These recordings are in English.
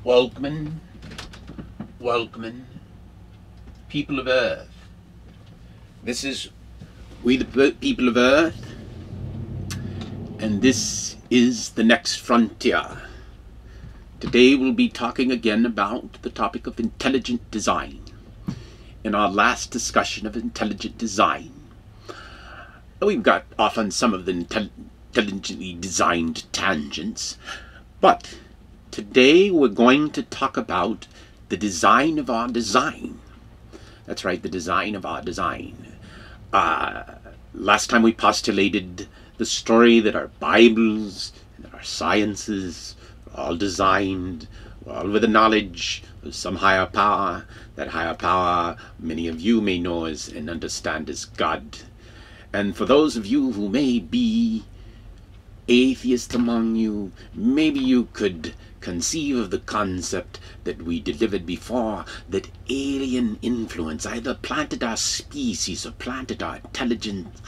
Welcome, people of Earth. This is We the People of Earth, and this is the next frontier. Today we'll be talking again about the topic of intelligent design. In our last discussion of intelligent design, we've got off on some of the intelligently designed tangents, but today we're going to talk about the design of our design. That's right, the design of our design. Last time we postulated the story that our Bibles and that our sciences are all designed, all with the knowledge of some higher power. That higher power many of you may know as and understand as God. And for those of you who may be atheists among you, maybe you could conceive of the concept that we delivered before, that alien influence either planted our species or planted our intelligence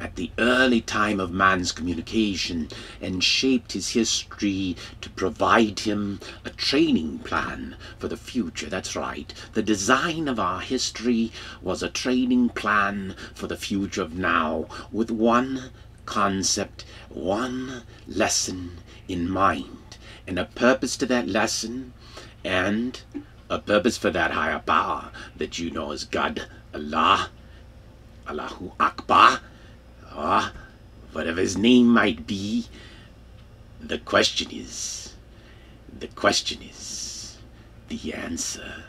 at the early time of man's communication and shaped his history to provide him a training plan for the future. That's right. The design of our history was a training plan for the future of now, with one concept, one lesson in mind, and a purpose to that lesson, and a purpose for that higher power that you know as God, Allah, Allahu Akbar, or whatever his name might be. The question is, the answer.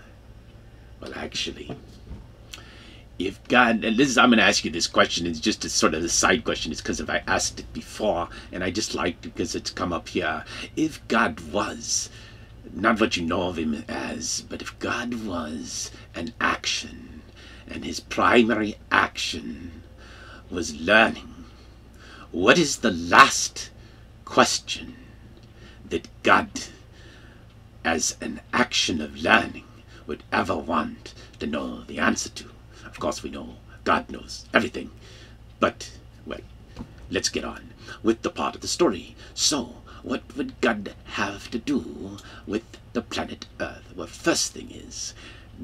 Well, actually, if God, and I'm going to ask you this question, it's just a sort of a side question, it's because if I asked it before, and I just liked it because it's come up here. If God was, not what you know of him as, but if God was an action, and his primary action was learning, what is the last question that God, as an action of learning, would ever want to know the answer to? Of course we know God knows everything, but, well, let's get on with the part of the story. So, what would God have to do with the planet Earth? Well, first thing is,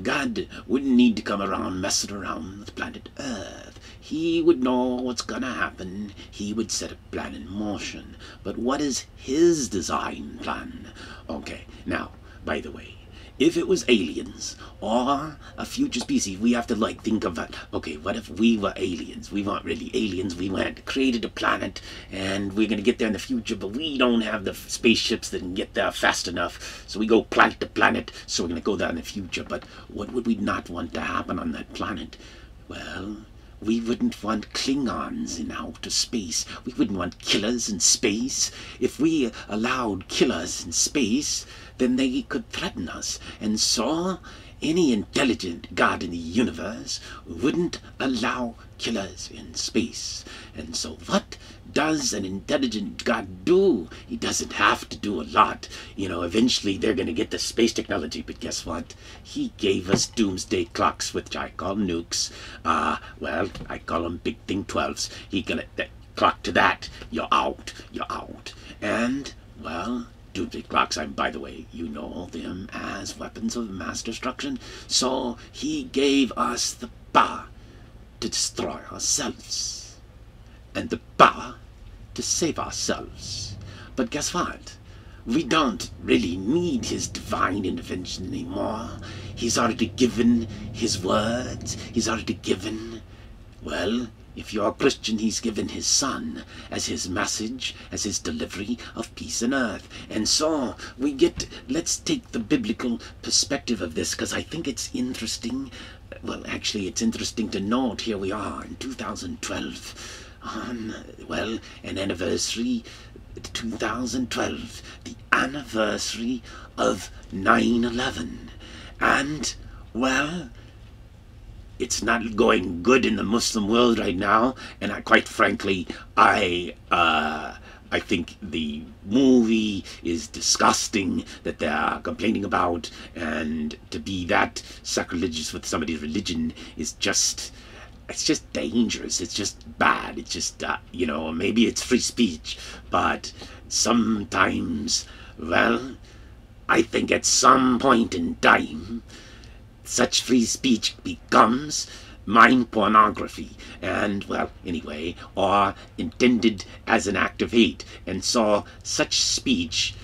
God wouldn't need to come around messing around with planet Earth. He would know what's gonna happen. He would set a plan in motion. But what is his design plan? Okay, now, by the way, if it was aliens or a future species, we have to think of it. Okay, what if we were aliens? We weren't really aliens. We created a planet, and we're going to get there in the future, but we don't have the spaceships that can get there fast enough. So we go plant the planet, so we're going to go there in the future. But what would we not want to happen on that planet? Well, we wouldn't want Klingons in outer space. We wouldn't want killers in space. If we allowed killers in space, then they could threaten us. And so, any intelligent God in the universe wouldn't allow killers in space. And so what does an intelligent God do? He doesn't have to do a lot. You know, eventually they're going to get the space technology, but guess what? He gave us doomsday clocks, which I call nukes. Well, I call them big thing 12s. He gonna clock to that, you're out. And, well, doomsday clocks, by the way, you know them as weapons of mass destruction. So he gave us the power to destroy ourselves, and the power to save ourselves. But guess what? We don't really need his divine intervention anymore. He's already given his words. He's already given, well, if you're a Christian, he's given his son as his message, as his delivery of peace on earth. And so let's take the biblical perspective of this, because I think it's interesting. Well, actually, it's interesting to note, here we are in 2012, on, well, an anniversary, 2012, the anniversary of 9/11. And, well, it's not going good in the Muslim world right now, and quite frankly, I think the movie is disgusting that they're complaining about, and to be that sacrilegious with somebody's religion is just, it's just dangerous. It's just bad. It's just, you know, maybe it's free speech, but sometimes, well, I think at some point in time, such free speech becomes mind pornography, and, well, anyway, or intended as an act of hate. And so such speech,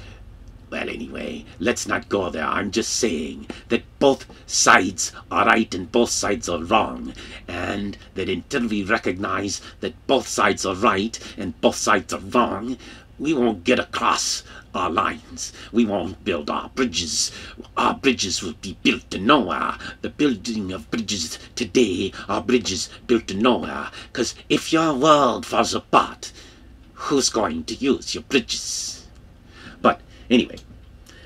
well, anyway, let's not go there. I'm just saying that both sides are right and both sides are wrong, and that until we recognize that both sides are right and both sides are wrong, we won't get across our lines. We won't build our bridges. Our bridges will be built to nowhere. The building of bridges today are bridges built to nowhere. Because if your world falls apart, who's going to use your bridges? But anyway,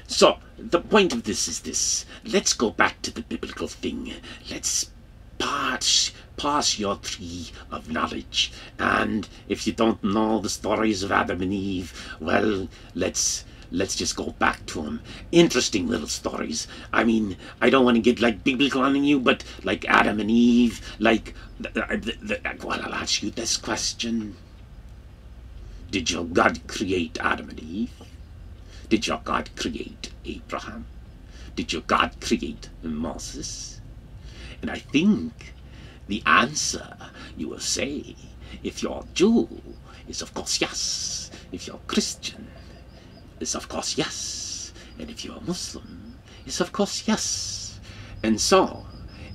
so the point of this is this. Let's go back to the biblical thing. Let's pass your tree of knowledge, and if you don't know the stories of Adam and Eve, well, let's just go back to them. Interesting little stories. I mean, I don't want to get like biblical on you, but like Adam and Eve, like well, I'll ask you this question: did your God create Adam and Eve? Did your God create Abraham? Did your God create Moses? And I think the answer you will say, if you're Jew, is of course yes. If you're Christian, is of course yes. And if you're Muslim, is of course yes. And so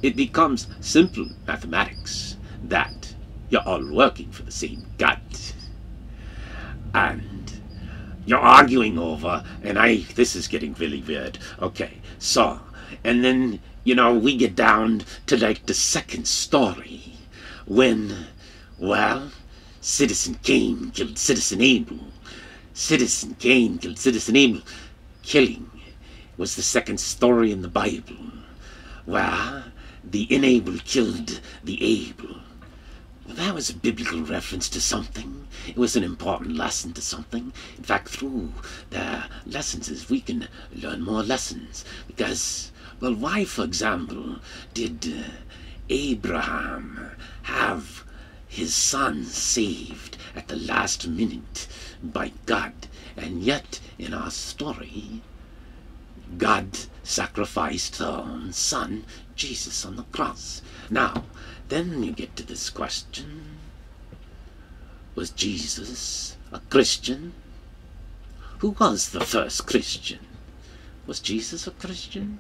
it becomes simple mathematics that you're all working for the same God. And you're arguing over, and this is getting really weird. Okay, so, and then, you know, we get down to like the second story when, well, Citizen Cain killed Citizen Abel. Citizen Cain killed Citizen Abel. Killing was the second story in the Bible, where the inable killed the able. Well, that was a biblical reference to something. It was an important lesson to something. In fact, through the lessons we can learn more lessons. Because, well, why, for example, did Abraham have his son saved at the last minute by God? And yet, in our story, God sacrificed her own son, Jesus, on the cross. Now, then you get to this question: was Jesus a Christian? Who was the first Christian? Was Jesus a Christian?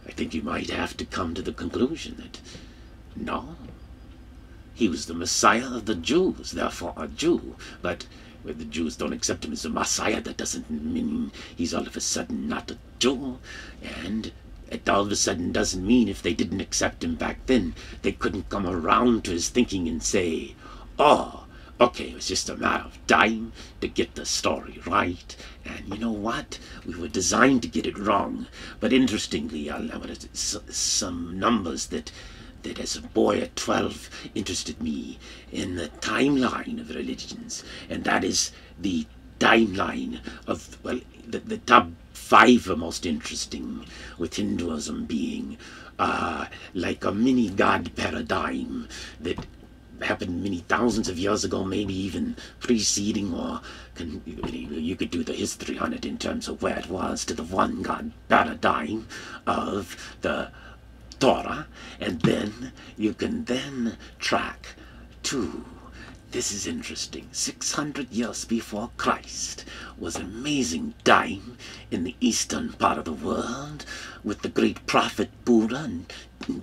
I think you might have to come to the conclusion that no, he was the Messiah of the Jews, therefore a Jew. But when the Jews don't accept him as a Messiah, that doesn't mean he's all of a sudden not a Jew. And it all of a sudden doesn't mean if they didn't accept him back then, they couldn't come around to his thinking and say, oh, okay, it was just a matter of time to get the story right. And you know what? We were designed to get it wrong. But interestingly, I'll have some numbers that as a boy at 12 interested me in the timeline of religions. And that is the timeline of, well, the top 5 are most interesting, with Hinduism being like a mini god paradigm that happened many thousands of years ago, maybe even preceding, or you could do the history on it in terms of where it was, to the one god paradigm of the Torah. And then you can then track to, this is interesting, 600 years before Christ was an amazing time in the eastern part of the world, with the great prophet Buddha and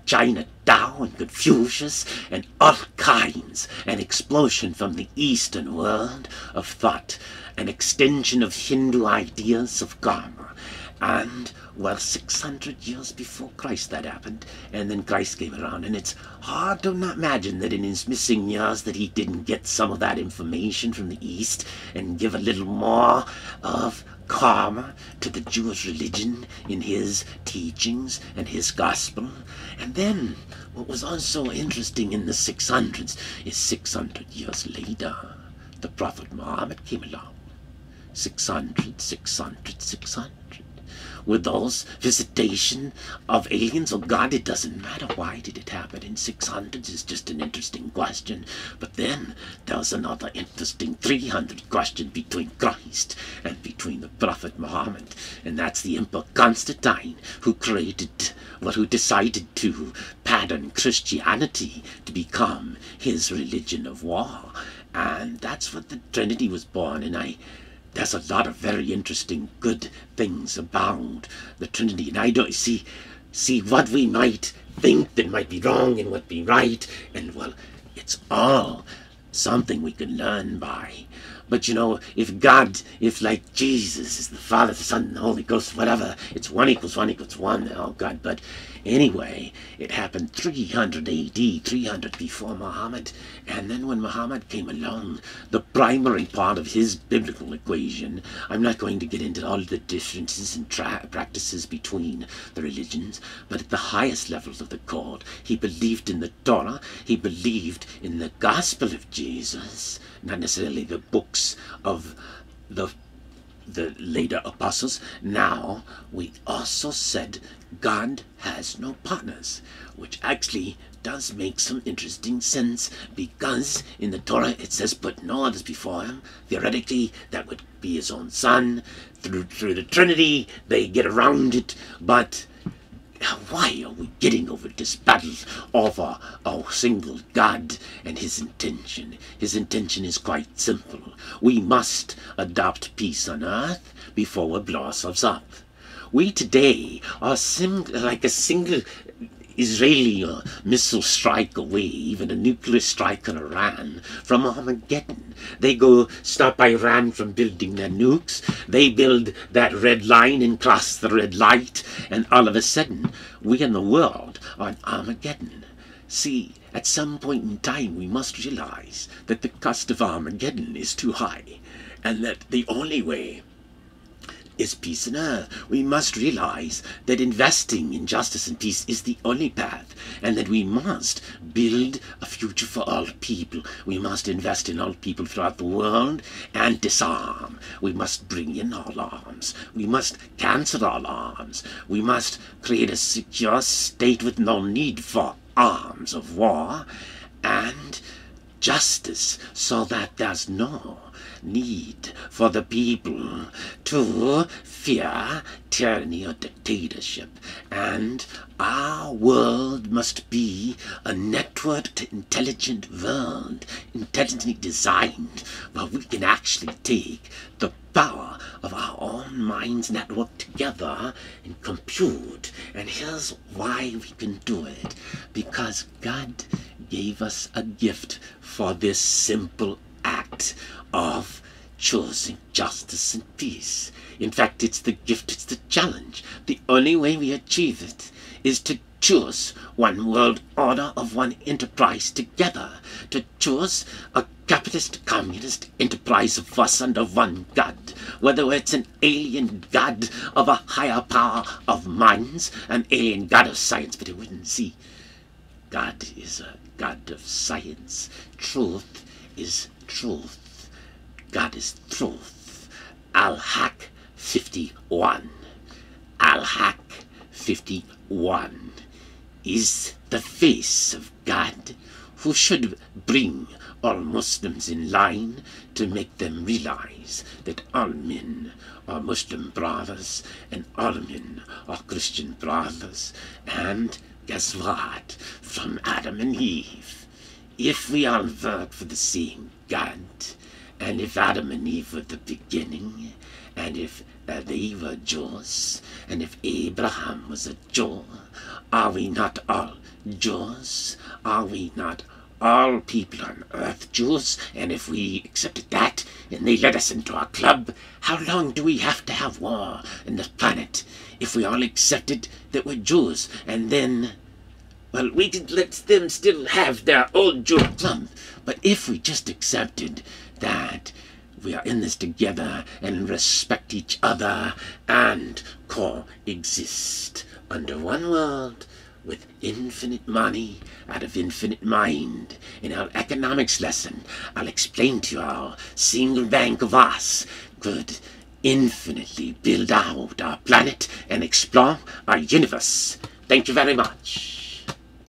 China Tao and Confucius and all kinds, an explosion from the eastern world of thought, an extension of Hindu ideas of karma. And, well, 600 years before Christ that happened, and then Christ came around, and it's hard to imagine that in his missing years that he didn't get some of that information from the East and give a little more of karma to the Jewish religion in his teachings and his gospel. And then, what was also interesting in the 600s is 600 years later, the Prophet Muhammad came along. 600. with those visitation of aliens? Oh God, it doesn't matter. Why did it happen in 600 is just an interesting question. But then there's another interesting 300 question between Christ and between the Prophet Muhammad. And that's the Emperor Constantine, who decided to pattern Christianity to become his religion of war. And that's what the Trinity was born. And there's a lot of very interesting good things about the Trinity. And I don't see what we might think that might be wrong and what be right. And well, it's all something we can learn by. But you know, if like Jesus is the Father, the Son, and the Holy Ghost, whatever, it's 1 = 1 = 1, oh God. But anyway, it happened 300 AD, 300 before Muhammad. And then when Muhammad came along, the primary part of his biblical equation, I'm not going to get into all the differences and practices between the religions, but at the highest levels of the code, he believed in the Torah, he believed in the gospel of Jesus, not necessarily the books of the later apostles. Now, we also said God has no partners, which actually does make some interesting sense, because in the Torah it says, put no others before him. Theoretically, that would be his own son. Through the Trinity, they get around it, but why are we getting over this battle over a single God and his intention? His intention is quite simple. We must adopt peace on earth before we blow ourselves up. We today are like a single Israeli missile strike away, even a nuclear strike on Iran, from Armageddon. They go stop Iran from building their nukes. They build that red line and cross the red light, and all of a sudden, we in the world are in Armageddon. See, at some point in time, we must realize that the cost of Armageddon is too high, and that the only way is peace on earth. We must realize that investing in justice and peace is the only path, and that we must build a future for all people. We must invest in all people throughout the world and disarm. We must bring in all arms. We must cancel all arms. We must create a secure state with no need for arms of war, and justice, so that there's no need for the people to fear tyranny or dictatorship. And our world must be a networked, intelligent world, intelligently designed, where we can actually take the power of our own minds networked together and compute. And here's why we can do it. Because God gave us a gift for this simple act of choosing justice and peace. In fact, it's the gift, it's the challenge. The only way we achieve it is to choose one world order of one enterprise together, to choose a capitalist, communist enterprise of us under one God, whether it's an alien God of a higher power of minds, an alien God of science, but it wouldn't see. God is a God of science. Truth is truth. God is truth. Al-Haq 51. Al-Haq 51 is the face of God, who should bring all Muslims in line to make them realize that all men are Muslim brothers and all men are Christian brothers. And guess what? From Adam and Eve, if we all work for the same God, and if Adam and Eve were the beginning, and if they were Jews, and if Abraham was a Jew, are we not all Jews? Are we not all people on earth Jews? And if we accepted that, and they let us into our club, how long do we have to have war on this planet if we all accepted that we're Jews? And then, well, we could let them still have their old Jew club. But if we just accepted that we are in this together and respect each other and coexist under one world with infinite money out of infinite mind. In our economics lesson, I'll explain to you how single bank of us could infinitely build out our planet and explore our universe. Thank you very much.